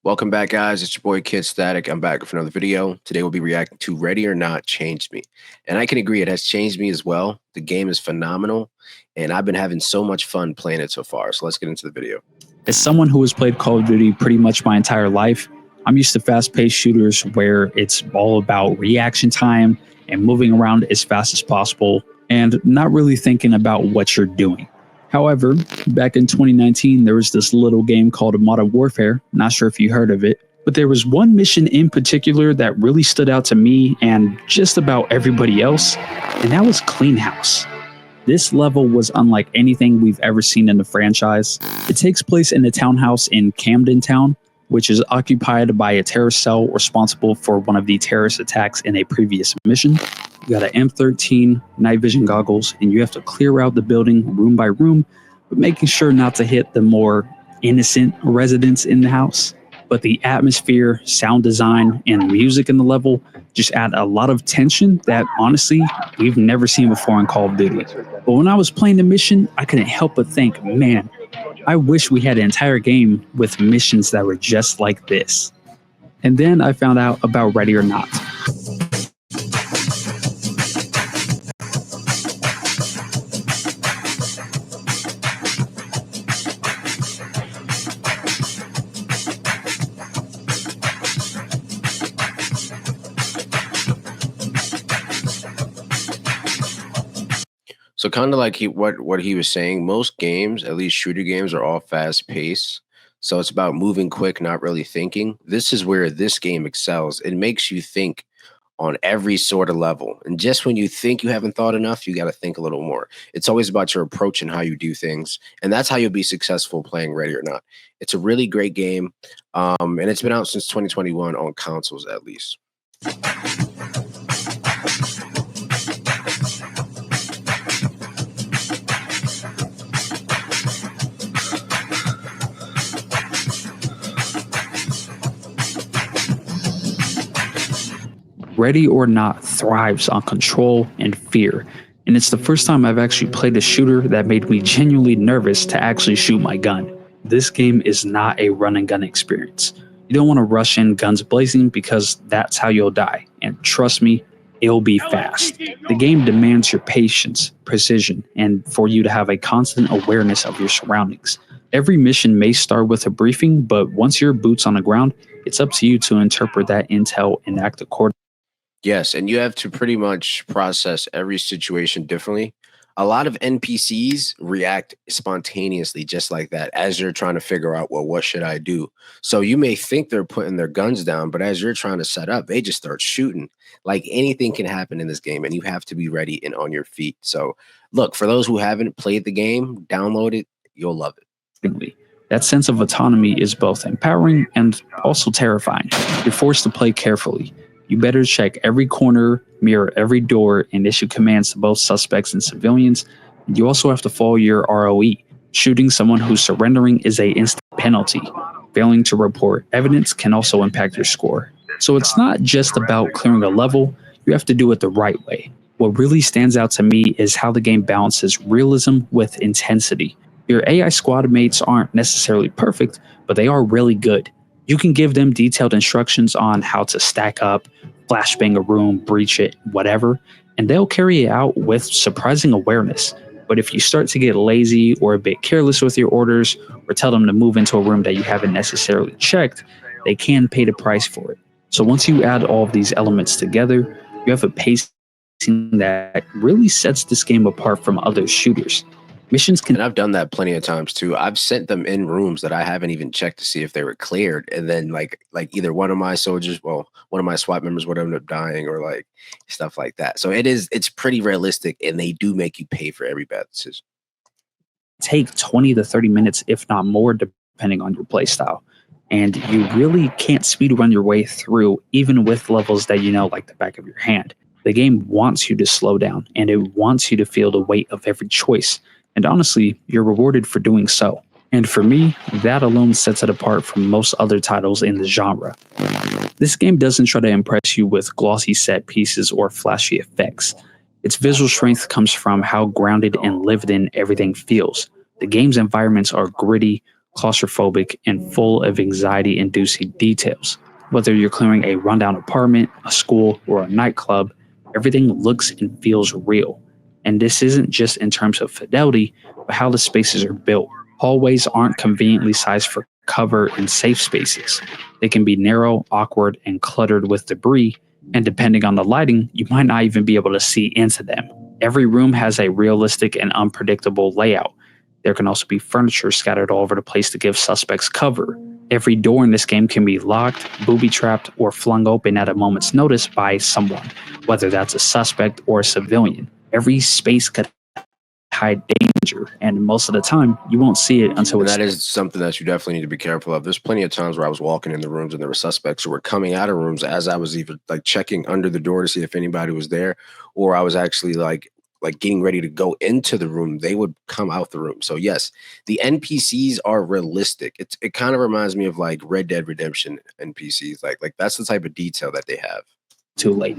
Welcome back, guys. It's your boy KIDSTATIIC. I'm back with another video. Today we'll be reacting to Ready or Not Changed Me. And I can agree, it has changed me as well. The game is phenomenal, and I've been having so much fun playing it so far. So let's get into the video. As someone who has played Call of Duty pretty much my entire life, I'm used to fast-paced shooters where it's all about reaction time and moving around as fast as possible and not really thinking about what you're doing. However, back in 2019, there was this little game called Modern Warfare. Not sure if you heard of it, but there was one mission in particular that really stood out to me and just about everybody else, and that was Clean House. This level was unlike anything we've ever seen in the franchise. It takes place in a townhouse in Camden Town, which is occupied by a terrorist cell responsible for one of the terrorist attacks in a previous mission. You got an M13, night vision goggles, and you have to clear out the building room by room, but making sure not to hit the more innocent residents in the house. But the atmosphere, sound design, and music in the level just add a lot of tension that honestly we've never seen before in Call of Duty. But when I was playing the mission, I couldn't help but think, man, I wish we had an entire game with missions that were just like this. And then I found out about Ready or Not. So kind of like what he was saying, most games, at least shooter games, are all fast paced. So it's about moving quick, not really thinking. This is where this game excels. It makes you think on every sort of level. And just when you think you haven't thought enough, you got to think a little more. It's always about your approach and how you do things. And that's how you'll be successful playing Ready or Not. It's a really great game. And it's been out since 2021 on consoles, at least. Ready or Not thrives on control and fear, and it's the first time I've actually played a shooter that made me genuinely nervous to actually shoot my gun. This game is not a run and gun experience. You don't want to rush in guns blazing because that's how you'll die, and trust me, it'll be fast. The game demands your patience, precision, and for you to have a constant awareness of your surroundings. Every mission may start with a briefing, but once your boots on the ground, it's up to you to interpret that intel and act accordingly. Yes, and you have to pretty much process every situation differently. A lot of NPCs react spontaneously just like that as you're trying to figure out, well, what should I do? So you may think they're putting their guns down, but as you're trying to set up, they just start shooting. Like anything can happen in this game, and you have to be ready and on your feet. So look, for those who haven't played the game, download it. You'll love it. That sense of autonomy is both empowering and also terrifying. You're forced to play carefully. You better check every corner, mirror every door, and issue commands to both suspects and civilians. You also have to follow your ROE. Shooting someone who's surrendering is an instant penalty. Failing to report evidence can also impact your score. So it's not just about clearing a level, you have to do it the right way. What really stands out to me is how the game balances realism with intensity. Your AI squad mates aren't necessarily perfect, but they are really good. You can give them detailed instructions on how to stack up, flashbang a room, breach it, whatever, and they'll carry it out with surprising awareness. But if you start to get lazy or a bit careless with your orders, or tell them to move into a room that you haven't necessarily checked, they can pay the price for it. So once you add all of these elements together, you have a pacing that really sets this game apart from other shooters. Missions can, and I've done that plenty of times too. I've sent them in rooms that I haven't even checked to see if they were cleared, and then like either one of my soldiers, well, one of my SWAT members would end up dying, or like stuff like that. So it's pretty realistic, and they do make you pay for every bad decision. Take 20 to 30 minutes, if not more, depending on your playstyle. And you really can't speed run your way through, even with levels that you know like the back of your hand. The game wants you to slow down, and it wants you to feel the weight of every choice. And honestly, you're rewarded for doing so. And for me, that alone sets it apart from most other titles in the genre. This game doesn't try to impress you with glossy set pieces or flashy effects. Its visual strength comes from how grounded and lived in everything feels. The game's environments are gritty, claustrophobic, and full of anxiety inducing details. Whether you're clearing a rundown apartment, a school, or a nightclub, everything looks and feels real. And this isn't just in terms of fidelity, but how the spaces are built. Hallways aren't conveniently sized for cover and safe spaces. They can be narrow, awkward, and cluttered with debris, and depending on the lighting, you might not even be able to see into them. Every room has a realistic and unpredictable layout. There can also be furniture scattered all over the place to give suspects cover. Every door in this game can be locked, booby-trapped, or flung open at a moment's notice by someone, whether that's a suspect or a civilian. Every space could hide danger, and most of the time, you won't see it until And it's that is something that you definitely need to be careful of. There's plenty of times where I was walking in the rooms and there were suspects who were coming out of rooms as I was either like checking under the door to see if anybody was there, or I was actually like getting ready to go into the room. They would come out the room. So yes, the NPCs are realistic. It kind of reminds me of like Red Dead Redemption NPCs. Like that's the type of detail that they have. too late.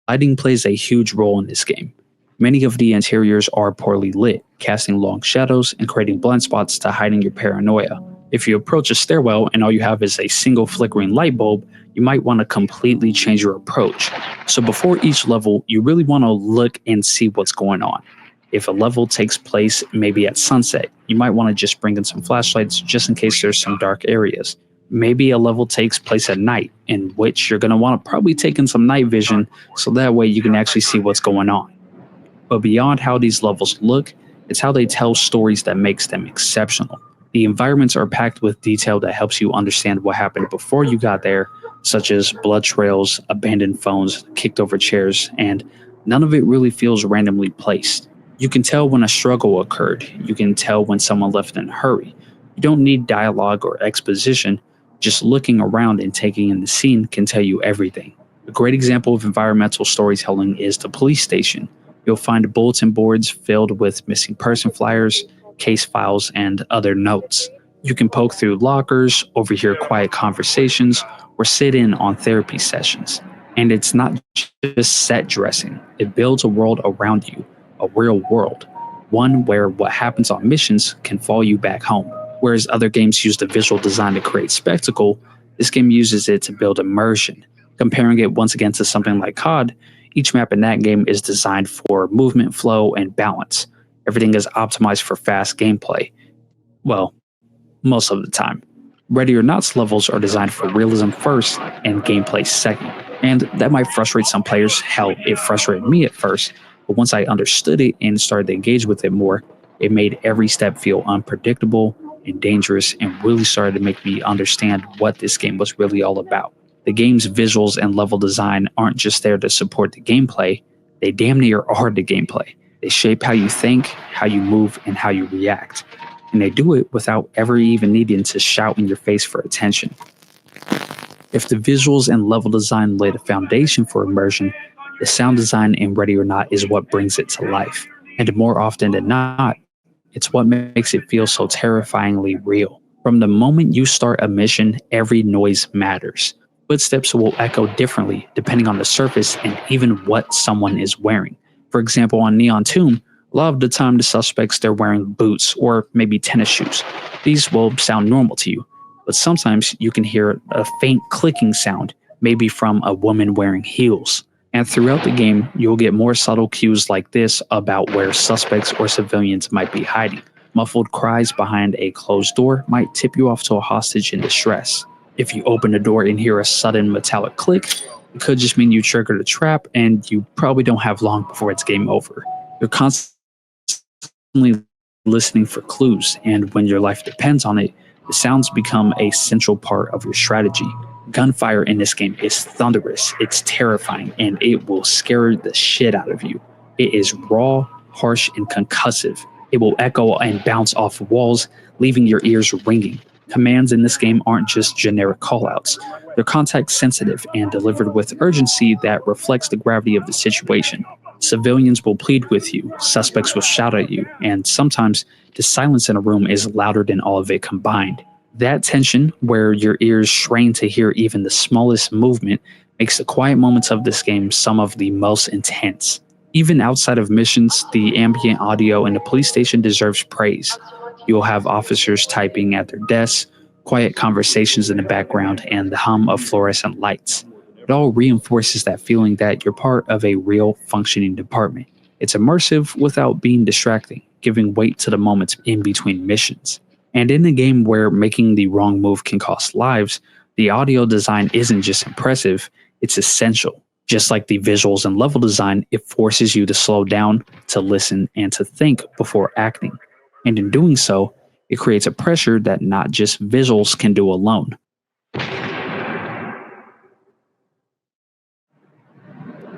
Lighting plays a huge role in this game. Many of the interiors are poorly lit, casting long shadows and creating blind spots to hiding your paranoia. If you approach a stairwell and all you have is a single flickering light bulb, you might want to completely change your approach. So before each level, you really want to look and see what's going on. If a level takes place maybe at sunset, you might want to just bring in some flashlights just in case there's some dark areas. Maybe a level takes place at night, in which you're going to want to probably take in some night vision so that way you can actually see what's going on. But beyond how these levels look, it's how they tell stories that makes them exceptional. The environments are packed with detail that helps you understand what happened before you got there, such as blood trails, abandoned phones, kicked over chairs, and none of it really feels randomly placed. You can tell when a struggle occurred. You can tell when someone left in a hurry. You don't need dialogue or exposition. Just looking around and taking in the scene can tell you everything. A great example of environmental storytelling is the police station. You'll find bulletin boards filled with missing person flyers, case files, and other notes. You can poke through lockers, overhear quiet conversations, or sit in on therapy sessions. And it's not just set dressing, it builds a world around you, a real world, one where what happens on missions can follow you back home. Whereas other games use the visual design to create spectacle, this game uses it to build immersion. Comparing it once again to something like COD, each map in that game is designed for movement, flow, and balance. Everything is optimized for fast gameplay. Well, most of the time. Ready or Not's levels are designed for realism first and gameplay second. And that might frustrate some players. Hell, it frustrated me at first. But once I understood it and started to engage with it more, it made every step feel unpredictable and dangerous and really started to make me understand what this game was really all about. The game's visuals and level design aren't just there to support the gameplay, they damn near are the gameplay. They shape how you think, how you move, and how you react. And they do it without ever even needing to shout in your face for attention. If the visuals and level design lay the foundation for immersion, the sound design in Ready or Not is what brings it to life. And more often than not, it's what makes it feel so terrifyingly real. From the moment you start a mission, every noise matters. Footsteps will echo differently depending on the surface and even what someone is wearing. For example, on Neon Tomb, a lot of the time the suspects they're wearing boots or maybe tennis shoes. These will sound normal to you, but sometimes you can hear a faint clicking sound, maybe from a woman wearing heels. And throughout the game, you'll get more subtle cues like this about where suspects or civilians might be hiding. Muffled cries behind a closed door might tip you off to a hostage in distress. If you open the door and hear a sudden metallic click, it could just mean you triggered a trap and you probably don't have long before it's game over. You're constantly listening for clues, and when your life depends on it, the sounds become a central part of your strategy. Gunfire in this game is thunderous, it's terrifying, and it will scare the shit out of you. It is raw, harsh, and concussive. It will echo and bounce off walls, leaving your ears ringing. Commands in this game aren't just generic callouts. They're context sensitive and delivered with urgency that reflects the gravity of the situation. Civilians will plead with you, suspects will shout at you, and sometimes the silence in a room is louder than all of it combined. That tension, where your ears strain to hear even the smallest movement, makes the quiet moments of this game some of the most intense. Even outside of missions, the ambient audio in the police station deserves praise. You'll have officers typing at their desks, quiet conversations in the background, and the hum of fluorescent lights. It all reinforces that feeling that you're part of a real functioning department. It's immersive without being distracting, giving weight to the moments in between missions. And in a game where making the wrong move can cost lives, the audio design isn't just impressive, it's essential. Just like the visuals and level design, it forces you to slow down, to listen, and to think before acting. And in doing so, it creates a pressure that not just visuals can do alone.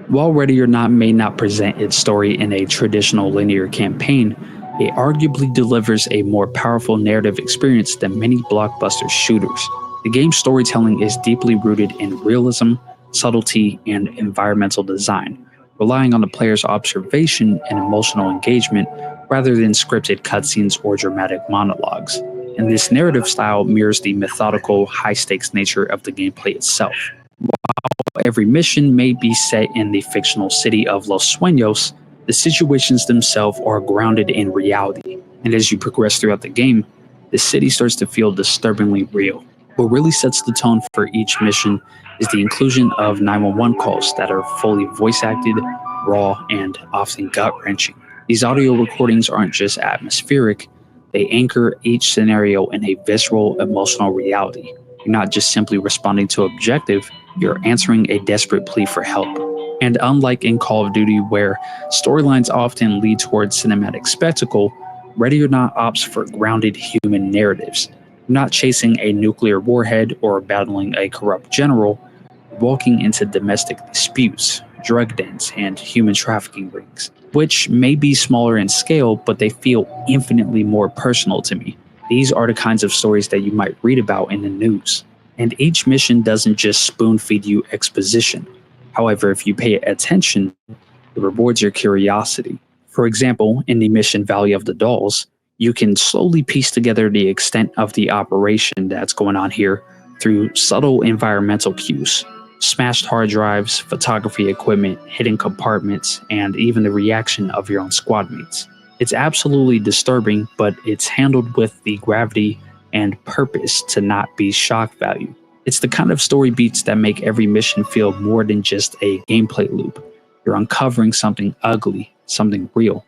While Ready or Not may not present its story in a traditional linear campaign, it arguably delivers a more powerful narrative experience than many blockbuster shooters. The game's storytelling is deeply rooted in realism, subtlety, and environmental design, relying on the player's observation and emotional engagement rather than scripted cutscenes or dramatic monologues. And this narrative style mirrors the methodical, high stakes nature of the gameplay itself. Every mission may be set in the fictional city of Los Sueños, the situations themselves are grounded in reality. And as you progress throughout the game, the city starts to feel disturbingly real. What really sets the tone for each mission is the inclusion of 911 calls that are fully voice acted, raw, and often gut wrenching. These audio recordings aren't just atmospheric, they anchor each scenario in a visceral, emotional reality. You're not just simply responding to objective, you're answering a desperate plea for help. And unlike in Call of Duty, where storylines often lead towards cinematic spectacle, Ready or Not opts for grounded human narratives. You're not chasing a nuclear warhead or battling a corrupt general, you're walking into domestic disputes, drug dens, and human trafficking rings, which may be smaller in scale, but they feel infinitely more personal to me. These are the kinds of stories that you might read about in the news. And each mission doesn't just spoon feed you exposition. However, if you pay attention, it rewards your curiosity. For example, in the mission Valley of the Dolls, you can slowly piece together the extent of the operation that's going on here through subtle environmental cues. Smashed hard drives, photography equipment, hidden compartments, and even the reaction of your own squad mates. It's absolutely disturbing, but it's handled with the gravity and purpose to not be shock value. It's the kind of story beats that make every mission feel more than just a gameplay loop. You're uncovering something ugly, something real,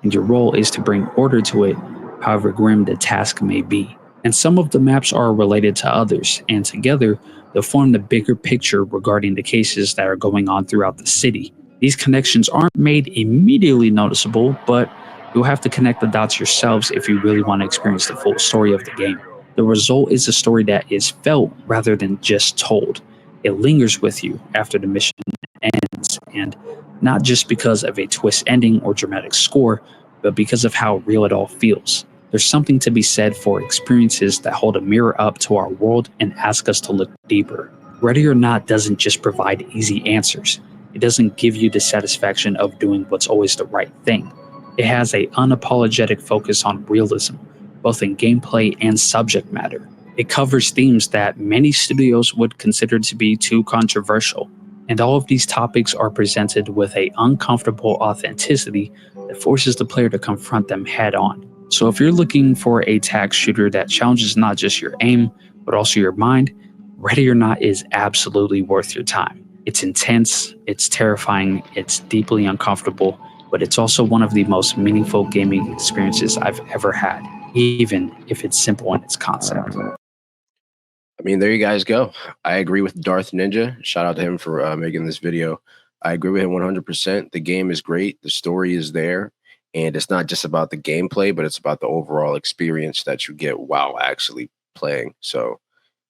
and your role is to bring order to it, however grim the task may be. And some of the maps are related to others, and together they'll form the bigger picture regarding the cases that are going on throughout the city. These connections aren't made immediately noticeable, but you'll have to connect the dots yourselves if you really want to experience the full story of the game. The result is a story that is felt rather than just told. It lingers with you after the mission ends, and not just because of a twist ending or dramatic score, but because of how real it all feels. There's something to be said for experiences that hold a mirror up to our world and ask us to look deeper. Ready or Not doesn't just provide easy answers. It doesn't give you the satisfaction of doing what's always the right thing. It has an unapologetic focus on realism, both in gameplay and subject matter. It covers themes that many studios would consider to be too controversial, and all of these topics are presented with an uncomfortable authenticity that forces the player to confront them head on. So if you're looking for a tactics shooter that challenges not just your aim, but also your mind, Ready or Not is absolutely worth your time. It's intense, it's terrifying, it's deeply uncomfortable, but it's also one of the most meaningful gaming experiences I've ever had, even if it's simple in its concept. I mean, there you guys go. I agree with Darth Ninja. Shout out to him for making this video. I agree with him 100%. The game is great. The story is there. And it's not just about the gameplay, but it's about the overall experience that you get while actually playing. So,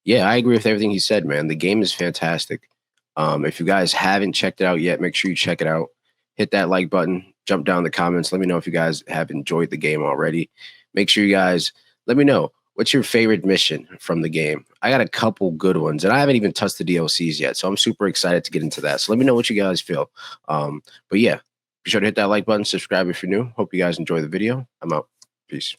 yeah, I agree with everything he said, man. The game is fantastic. If you guys haven't checked it out yet, make sure you check it out. Hit that like button. Jump down in the comments. Let me know if you guys have enjoyed the game already. Make sure you guys let me know. What's your favorite mission from the game? I got a couple good ones, and I haven't even touched the DLCs yet, so I'm super excited to get into that. So let me know what you guys feel. But yeah, be sure to hit that like button, subscribe if you're new. Hope you guys enjoy the video. I'm out. Peace.